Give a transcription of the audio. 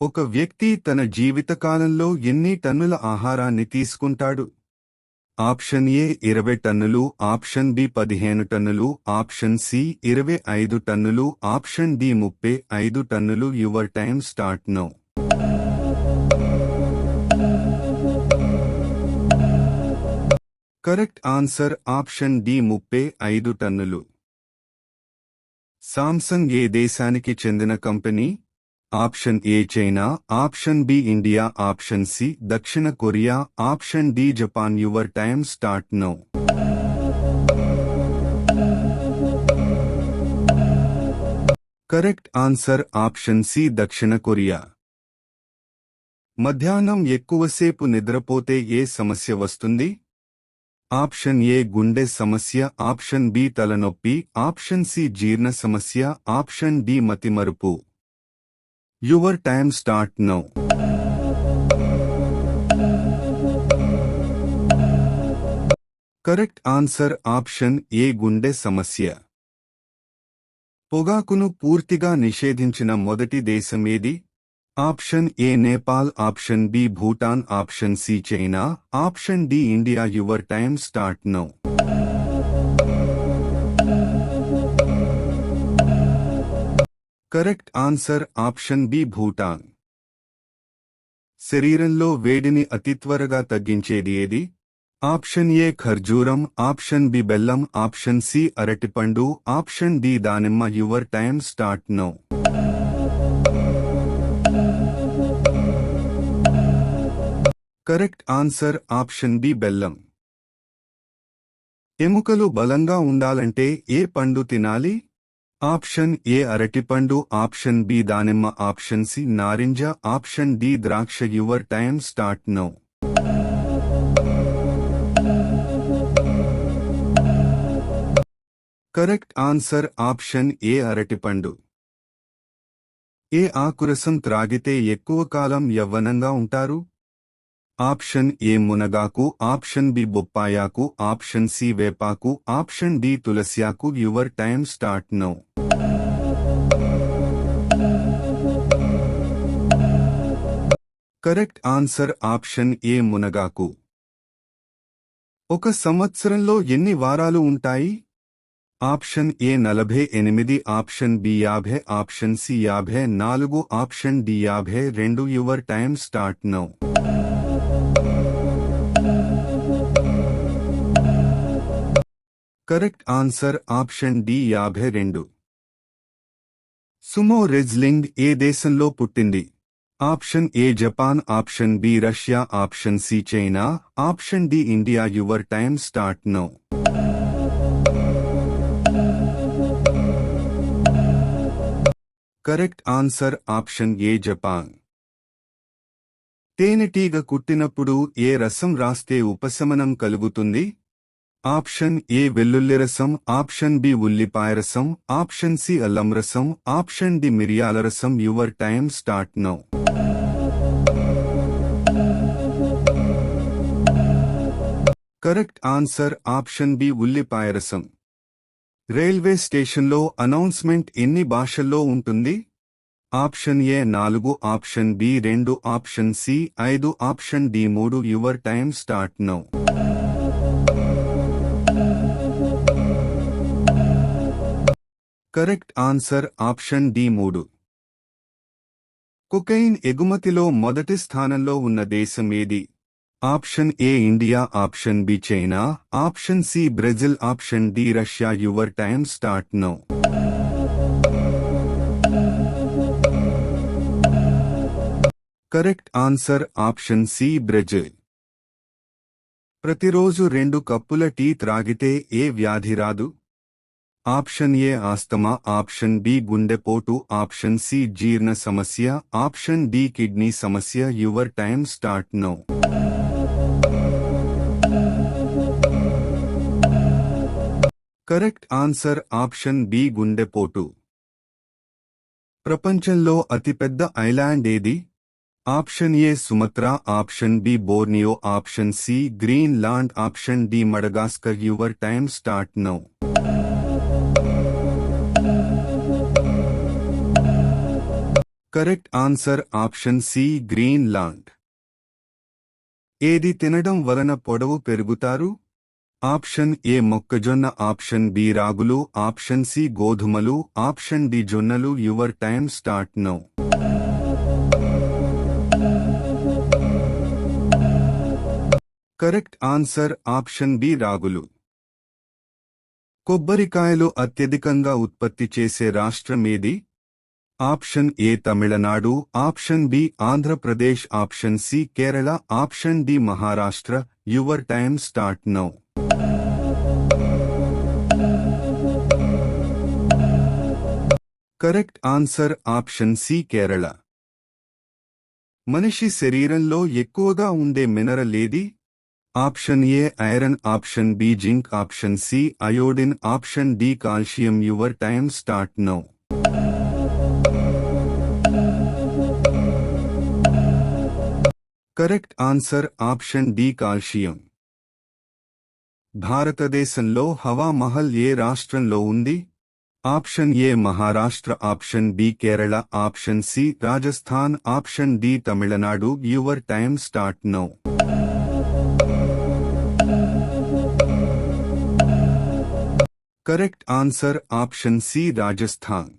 ఒక వ్యక్తి తన జీవితకాలంలో ఎన్ని టన్నుల ఆహారాన్ని తీసుకుంటాడు? ఆప్షన్ ఏ 20 టన్నులు, ఆప్షన్ బి 15 టన్నులు, ఆప్షన్ సి 25 టన్నులు, ఆప్షన్ డి 35 టన్నులు. Your time start now. Correct answer option D 35 టన్నులు. సామ్సంగ్ ఏ దేశానికి చెందిన కంపెనీ? Option A China, option B India, option C దక్షిణ Korea, option D Japan. Your time start now. Correct answer option C దక్షిణ Korea. మధ్యాహ్నం ఎక్కువసేపు నిద్రపోతే ఏ సమస్య వస్తుంది? ఆప్షన్ ఏ గుండె సమస్య, ఆప్షన్ బి తలనొప్పి, ఆప్షన్ సి జీర్ణ సమస్య, ఆప్షన్ డి మతిమరుపు. Your time start now. Correct answer option A గుండె సమస్య. పొగాకును పూర్తిగా నిషేధించిన మొదటి దేశం ఏది? Option A Nepal, option B Bhutan, option C China, option D India. Your time start now. Correct answer option B Bhutan. శరీరంలో వేడిని అతి త్వరగా తగ్గించేది ఏది? ఆప్షన్ ఏ ఖర్జూరం, ఆప్షన్ బి బెల్లం, ఆప్షన్ సి అరటిపండు, ఆప్షన్ డి దానిమ్మ. Your time start now. Correct answer option B బెల్లం. ఎముకలు బలంగా ఉండాలంటే ఏ పండు తినాలి? ఆప్షన్ ఏ అరటిపండు, ఆప్షన్ బి దానిమ్మ, ఆప్షన్ సి నారింజ, ఆప్షన్ డి ద్రాక్ష. Your time start now. Correct answer option ఏ అరటిపండు. ఏ ఆకురసం త్రాగితే ఎక్కువ కాలం యవ్వనంగా ఉంటారు? ఆప్షన్ ఏ మునగాకు, ఆప్షన్ బి బొప్పాయాకు, ఆప్షన్ సి వేపాకు, ఆప్షన్ డి తులసియాకు. Your time start now. Correct answer option A మునగాకు. ఒక సంవత్సరంలో ఎన్ని వారాలు ఉంటాయి? Option A 48, option B 50, option C 54, option D 52. Your time start now. Correct answer option D 52. Sumo wrestling ఏ దేశంలో పుట్టింది? Option A Japan, option B Russia, option C China, option D India. Your time start now. Correct answer option A Japan. తేనెటీగ కుట్టినప్పుడు ఏ రసం రాస్తే ఉపశమనం కలుగుతుంది? Option A వెల్లుల్లి రసం, ఆప్షన్ బి ఉల్లిపాయ రసం, ఆప్షన్ సి అల్లం రసం, ఆప్షన్ డి మిరియాల రసం. Your time start now. Correct answer option B ఉల్లిపాయ రసం. రైల్వే స్టేషన్లో అనౌన్స్మెంట్ ఎన్ని భాషల్లో ఉంటుంది? Option A 4, option B 2, option C 5, option D 3. Your time start now. Correct answer option D 3. Cocaine ఎగుమతిలో మొదటి స్థానంలో ఉన్న దేశం ఏది? Option A India, option B China, option C Brazil, option D Russia. Your time start now. Correct answer option C Brazil. ప్రతిరోజు 2 కప్పుల tea త్రాగితే ఏ వ్యాధి రాదు? Option A asthma, option B గుండెపోటు, ఆప్షన్ సి జీర్ణ సమస్య, ఆప్షన్ డి కిడ్నీ సమస్య. Your time start now. Correct answer option B గుండెపోటు. ప్రపంచంలో అతిపెద్ద ఐలాండ్ ఏది? Option A Sumatra, option B Borneo, option C Greenland, option D Madagascar. Your time start now. Correct answer option C Greenland. ఏది తినడం వలన పొడవు పెరుగుతారు? ఆప్షన్ ఏ మొక్కజొన్న, ఆప్షన్ బి రాగులు, ఆప్షన్ సి గోధుమలు, ఆప్షన్ డి జొన్నలు. Your time start now. Correct answer option B రాగులు. కొబ్బరికాయలు అత్యధికంగా ఉత్పత్తి చేసే రాష్ట్రమేది? Option A Tamil Nadu, option B Andhra Pradesh, option C Kerala, option D Maharashtra. Your time start now. Correct answer option C Kerala. మనిషి శరీరంలో ఎక్కువగా ఉండే మినరల్ ఏది? Option A iron, option B zinc, option C iodine, option D calcium. Your time start now. Correct answer option D calcium. భారతదేశంలో హవా మహల్ ఏ రాష్ట్రంలో ఉంది? Option A Maharashtra, option B Kerala, option C Rajasthan, option D Tamil Nadu. Your time start now. Correct answer option C Rajasthan.